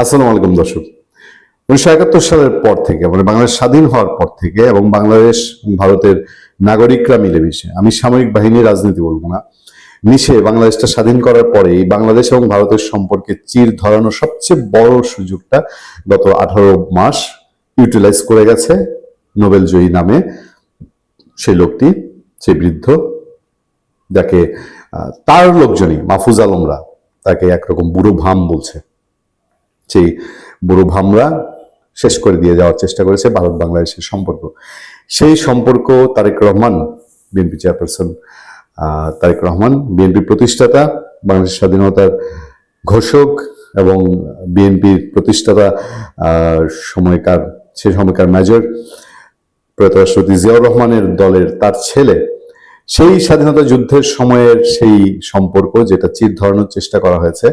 আসসালামু আলাইকুম দর্শক। 1971 সালের পর থেকে মানে বাংলাদেশ স্বাধীন হওয়ার পর থেকে এবং বাংলাদেশ ভারতের নাগরিকরা মিলেমিশে, আমি সামরিক বাহিনীর রাজনীতি বলবো না, মিশে বাংলাদেশটা স্বাধীন করার পরেই বাংলাদেশ এবং ভারতের সম্পর্কে চির ধরানোর সবচেয়ে বড় সুযোগটা গত 18 মাস ইউটিলাইজ করে গেছে নোবেল জয়ী নামে সেই লোকটি, সেই বৃদ্ধ, যাকে তার লোকজনই মাহফুজ আলমরা তাকে একরকম বুড়ো ভাম বলছে। সেই বুড়ো ভামরা শেষ করে দিয়ে যাওয়ার চেষ্টা করেছে ভারত বাংলাদেশের সম্পর্ক। সেই সম্পর্ক তারেক রহমান, বিএনপি চেয়ারপারসন তারেক রহমান, বিএনপি প্রতিষ্ঠাতা, বাংলাদেশ স্বাধীনতার ঘোষক এবং বিএনপির প্রতিষ্ঠাতা সে সময়কার মেজর প্রয়াত রাষ্ট্রপতি জিয়াউর রহমানের দলের তার ছেলে, সেই স্বাধীনতা যুদ্ধের সময়ের সেই সম্পর্ক যেটা চির ধরানোর চেষ্টা করা হয়েছে,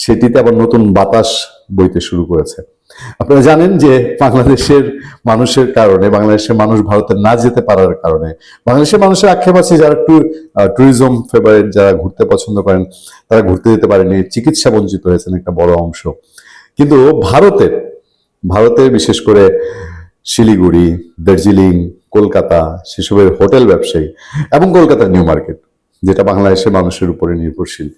সেটিতে আবার নতুন বাতাস বইতে শুরু করেছে। আপনারা জানেন যে বাংলাদেশের মানুষের কারণে, বাংলাদেশের মানুষ ভারতে না যেতে পারার কারণে, বাংলাদেশের মানুষের আক্ষেপ আছে যারা ট্যুরিজম ফেভারিট, যারা ঘুরতে পছন্দ করেন, তারা ঘুরতে যেতে পারেনি, চিকিৎসা বঞ্চিত হয়েছেন একটা বড় অংশ। কিন্তু ভারতের বিশেষ করে শিলিগুড়ি, দার্জিলিং, কলকাতা, সেসবের হোটেল ব্যবসায়ী এবং কলকাতার নিউ মার্কেট, যেটা বাংলাদেশের মানুষের উপরে নির্ভরশীল,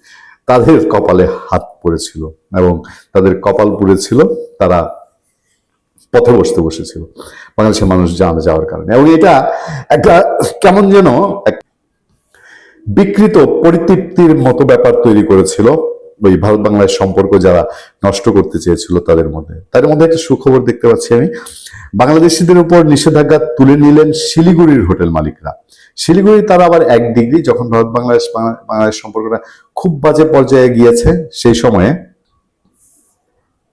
তাদের কপালে হাত পড়েছিল এবং তাদের কপাল পুড়েছিল, তারা পথে বসেছিল বাংলাদেশের মানুষ যাওয়ার কারণে। এবং এটা একটা কেমন যেন বিকৃত পরিতৃপ্তির মতো ব্যাপার তৈরি করেছিল ওই ভারত বাংলাদেশ সম্পর্ক যারা নষ্ট করতে চেয়েছিল তাদের মধ্যে একটা সুখবর দেখতে পাচ্ছি আমি। বাংলাদেশিদের উপর নিষেধাজ্ঞা তুলে নিলেন শিলিগুড়ির হোটেল মালিকরা। শিলিগুড়ি তারা আবার 1 ডিগ্রি, যখন ভারত বাংলাদেশ সম্পর্কটা খুব বাজে পর্যায়ে গিয়েছে, সেই সময়ে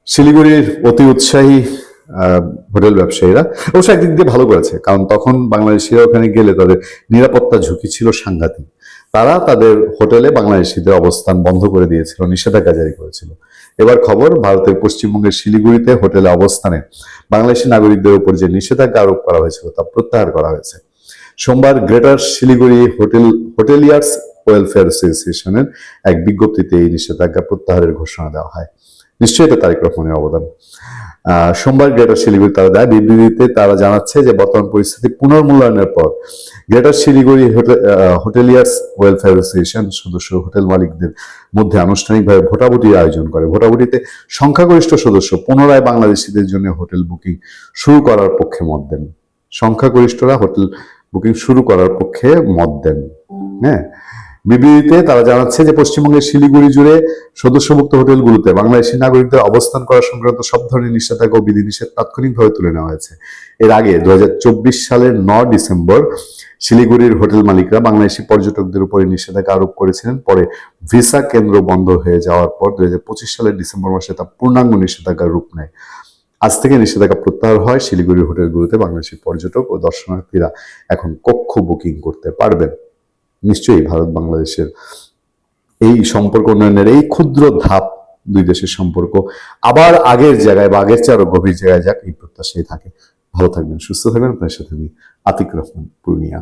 শিলিগুড়ির অতি উৎসাহী হোটেল ব্যবসায়ীরা অবশ্য একদিক দিয়ে ভালো করেছে, কারণ তখন বাংলাদেশিরা ওখানে গেলে তাদের নিরাপত্তা ঝুঁকি ছিল সাংঘাতিক। তারা তাদের হোটেলে বাংলাদেশিদের অবস্থান বন্ধ করে দিয়েছিল, নিষেধাজ্ঞা জারি করেছিল। এবার খবর, ভারতের পশ্চিমবঙ্গের শিলিগুড়িতে হোটেলে অবস্থানে বাংলাদেশি নাগরিকদের উপর যে নিষেধাজ্ঞা আরোপ করা হয়েছিল তা প্রত্যাহার করা হয়েছে। সোমবার গ্রেটার শিলিগুড়ি হোটেলিয়ার্স ওয়েলফেয়ার অ্যাসোসিয়েশনের এক বিজ্ঞপ্তিতে এই নিষেধাজ্ঞা প্রত্যাহারের ঘোষণা দেওয়া হয়। নিশ্চয়ই এটা তারেক রহমানের অবদান। সোমবার গ্রেটার শিলিগুড়ি তারা দেয় বিবৃতিতে তারা জানাচ্ছে যে বর্তমান পরিস্থিতি পুনর্মূল্যায়নের পর greater Siliguri hoteliers welfare association সদস্য হোটেল মালিকদের মধ্যে আনুষ্ঠানিকভাবে ভোটাভুটির আয়োজন করে। ভোটাভুটিতে সংখ্যাগরিষ্ঠ সদস্য পুনরায় বাংলাদেশিদের জন্য হোটেল বুকিং শুরু করার পক্ষে মত দেন। সংখ্যাগরিষ্ঠরা হোটেল বুকিং শুরু করার পক্ষে মত দেন। হ্যাঁ, বিবৃতিতে তারা জানাচ্ছে যে পশ্চিমবঙ্গের শিলিগুড়ি জুড়ে সদস্যভুক্ত হোটেলগুলোতে বাংলাদেশি নাগরিকদের অবস্থান করা সংক্রান্ত সব ধরনের নিষেধাজ্ঞা ও বিধিনিষেধ তাৎক্ষণিকভাবে তুলে নেওয়া হয়েছে। এর আগে 2024 সালের 9 ডিসেম্বর শিলিগুড়ির হোটেল মালিকরা বাংলাদেশি পর্যটকদের উপরে নিষেধাজ্ঞা আরোপ করেছিলেন। পরে ভিসা কেন্দ্র বন্ধ হয়ে যাওয়ার পর 2025 সালের ডিসেম্বর মাসে তা পূর্ণাঙ্গ নিষেধাজ্ঞার রূপ নেয়। আজ থেকে নিষেধাজ্ঞা প্রত্যাহার হয়। শিলিগুড়ির হোটেলগুলোতে বাংলাদেশি পর্যটক ও দর্শনার্থীরা এখন কক্ষ বুকিং করতে পারবেন। নিশ্চয়ই ভারত বাংলাদেশের এই সম্পর্ক উন্নয়নের এই ক্ষুদ্র ধাপ দুই দেশের সম্পর্ক আবার আগের জায়গায় বা আগের চেয়ে আরো গভীর জায়গায় যাক, এই প্রত্যাশাই থাকে। ভালো থাকবেন, সুস্থ থাকবেন। আপনার সাথে আমি আতিক রহমান, পূর্ণিয়া।